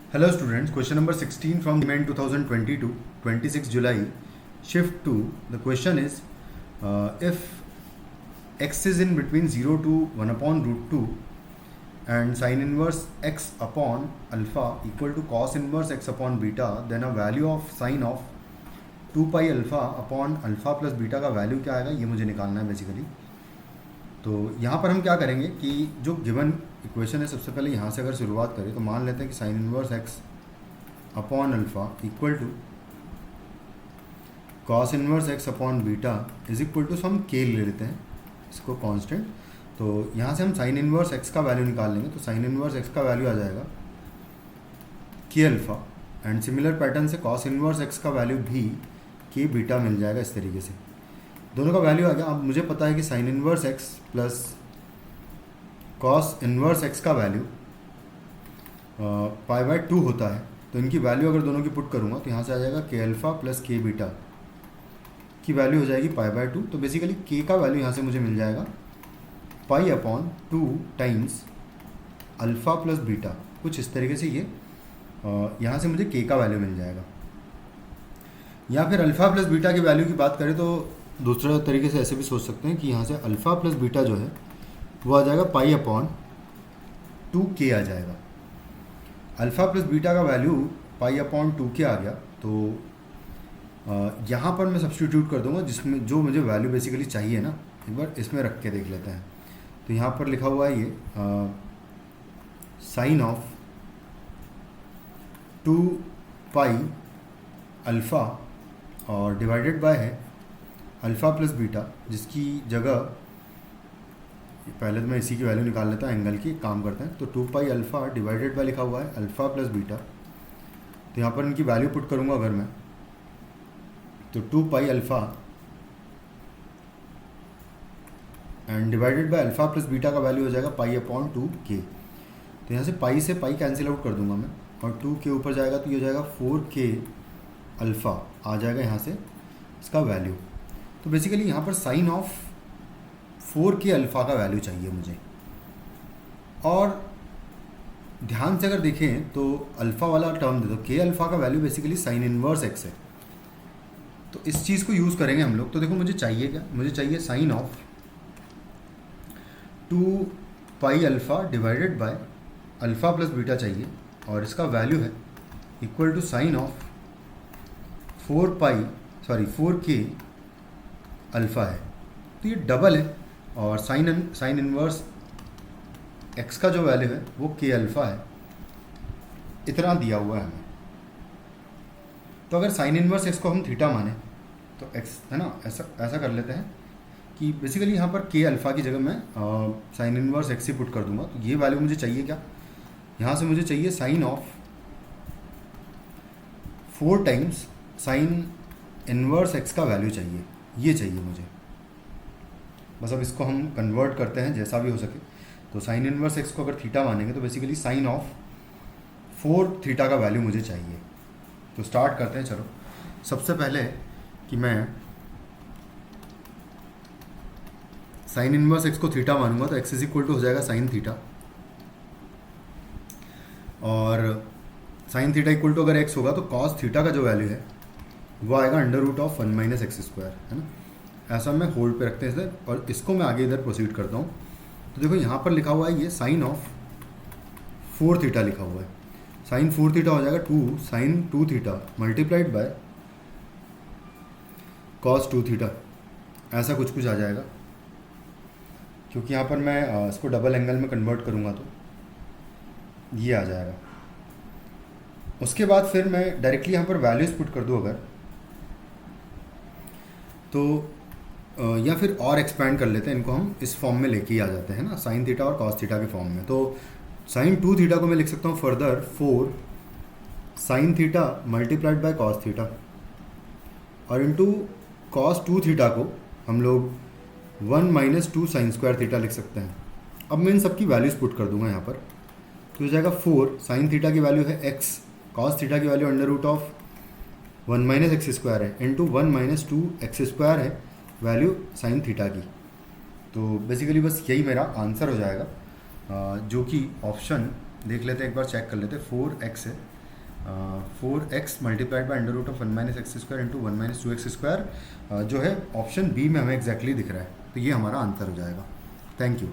Hello students, question number 16 from May 2022, 26 July, shift 2. The question is, if x is in between 0 to 1 upon root 2 and sin inverse x upon alpha equal to cos inverse x upon beta, then a value of sin of 2 pi alpha upon alpha plus beta का value क्या आएगा, ये मुझे निकालना है basically. तो यहाँ पर हम क्या करेंगे कि जो गिवन इक्वेशन है, सबसे पहले यहाँ से अगर शुरुआत करें तो मान लेते हैं कि sine inverse x upon alpha equal to cos inverse x upon beta is equal to हम के ले लेते हैं इसको कांस्टेंट। तो यहाँ से हम साइन इनवर्स एक्स का वैल्यू निकाल लेंगे। तो साइन इनवर्स एक्स का वैल्यू आ जाएगा के अल्फ़ा, एंड सिमिलर पैटर्न से कॉस इनवर्स एक्स का वैल्यू भी के बीटा मिल जाएगा। इस तरीके से दोनों का वैल्यू आ गया। अब मुझे पता है कि sine inverse x plus cos inverse x का वैल्यू पाई बाय 2 होता है। तो इनकी वैल्यू अगर दोनों की पुट करूँगा तो यहाँ से आ जाएगा के अल्फ़ा प्लस के बीटा की वैल्यू हो जाएगी पाई बाय 2। तो बेसिकली के का वैल्यू यहाँ से मुझे मिल जाएगा pi upon 2 times alpha plus beta, कुछ इस तरीके से। ये यहाँ से मुझे के का वैल्यू मिल जाएगा। या फिर अल्फ़ा प्लस बीटा की वैल्यू की बात करें तो दूसरे तरीके से ऐसे भी सोच सकते हैं कि यहाँ से अल्फ़ा प्लस बीटा जो है वो आ जाएगा पाई अपॉन 2 के आ जाएगा। अल्फ़ा प्लस बीटा का वैल्यू पाई अपॉन 2 के आ गया। तो यहाँ पर मैं सब्स्टिट्यूट कर दूंगा जिसमें जो मुझे वैल्यू बेसिकली चाहिए ना, एक बार इसमें रख के देख लेते हैं। तो यहाँ पर लिखा हुआ है ये साइन ऑफ 2 पाई अल्फ़ा और डिवाइडेड बाय है अल्फ़ा प्लस बीटा, जिसकी जगह पहले तो मैं इसी की वैल्यू निकाल लेता हूँ, एंगल की काम करते हैं। तो 2 पाई अल्फ़ा डिवाइडेड बाय लिखा हुआ है अल्फ़ा प्लस बीटा। तो यहाँ पर इनकी वैल्यू पुट करूँगा अगर मैं, तो 2 pi alpha and divided by alpha plus beta का वैल्यू हो जाएगा पाई अपॉन 2 के। तो यहाँ से पाई कैंसिल आउट कर दूंगा मैं, और 2 के ऊपर जाएगा तो ये हो जाएगा 4 के अल्फ़ा आ जाएगा यहाँ से इसका वैल्यू। तो बेसिकली यहाँ पर साइन ऑफ 4 के अल्फ़ा का वैल्यू चाहिए मुझे। और ध्यान से अगर देखें तो अल्फ़ा वाला टर्म दे दो, के अल्फ़ा का value basically sign inverse x है। तो इस चीज़ को यूज़ करेंगे हम लोग। तो देखो मुझे चाहिए क्या, मुझे चाहिए sine of 2 pi alpha divided by alpha plus beta चाहिए, और इसका वैल्यू है इक्वल टू साइन ऑफ 4 के अल्फ़ा है। तो ये डबल है, और साइन इनवर्स एक्स का जो वैल्यू है वो के अल्फ़ा है, इतना दिया हुआ है हमें। तो अगर साइन इनवर्स एक्स को हम थीटा माने तो एक्स है ना, ऐसा कर लेते हैं कि बेसिकली यहाँ पर के अल्फ़ा की जगह मैं साइन इनवर्स एक्स ही पुट कर दूंगा। तो ये वैल्यू मुझे चाहिए क्या, यहाँ से मुझे चाहिए sine of 4 times sine inverse x का वैल्यू चाहिए, ये चाहिए मुझे। बस अब इसको हम कन्वर्ट करते हैं जैसा भी हो सके। तो साइन इनवर्स एक्स को अगर थीटा मानेंगे तो बेसिकली साइन ऑफ 4 थीटा का वैल्यू मुझे चाहिए। तो स्टार्ट करते हैं। चलो सबसे पहले कि मैं साइन इनवर्स एक्स को थीटा मानूंगा तो एक्स इज इक्वल टू हो जाएगा साइन थीटा, और साइन थीटा इक्वल टू अगर एक्स होगा तो कॉस थीटा का जो वैल्यू है वो आएगा under root of 1 minus x square, है ना। ऐसा मैं होल्ड पे रखते हैं इसे, और इसको मैं आगे इधर प्रोसीड करता हूँ। तो देखो यहाँ पर लिखा हुआ है ये साइन ऑफ 4 थीटा लिखा हुआ है। साइन 4 थीटा हो जाएगा 2 sine 2 theta multiplied by cos 2 theta, ऐसा कुछ आ जाएगा। क्योंकि यहाँ पर मैं इसको डबल एंगल में कन्वर्ट करूँगा तो ये आ जाएगा। उसके बाद फिर मैं डायरेक्टली यहाँ पर वैल्यूज पुट कर दूँ अगर, तो या फिर और एक्सपैंड कर लेते हैं इनको, हम इस फॉर्म में लेके ही आ जाते हैं ना, साइन थीटा और कॉस थीटा के फॉर्म में। तो साइन 2 थीटा को मैं लिख सकता हूँ further 4 sine theta multiplied by cos theta, और इनटू कॉस 2 थीटा को हम लोग 1 माइनस 2 साइन स्क्वायर थीटा लिख सकते हैं। अब मैं इन सबकी वैल्यूज पुट कर दूंगा यहाँ पर। तो हो जाएगा 4 साइन थीटा की वैल्यू है एक्स, कॉस थीटा की value under root of 1 minus x square है, इंटू 1 माइनस 2 एक्स स्क्वायर है वैल्यू साइन थीटा की। तो बेसिकली बस यही मेरा आंसर हो जाएगा, जो कि ऑप्शन देख लेते हैं, एक बार चेक कर लेते हैं, 4x है। 4x multiplied by under root of 1 - x² into 1 - 2x², जो है ऑप्शन बी में हमें एग्जैक्टली दिख रहा है, तो ये हमारा आंसर हो जाएगा। Thank you.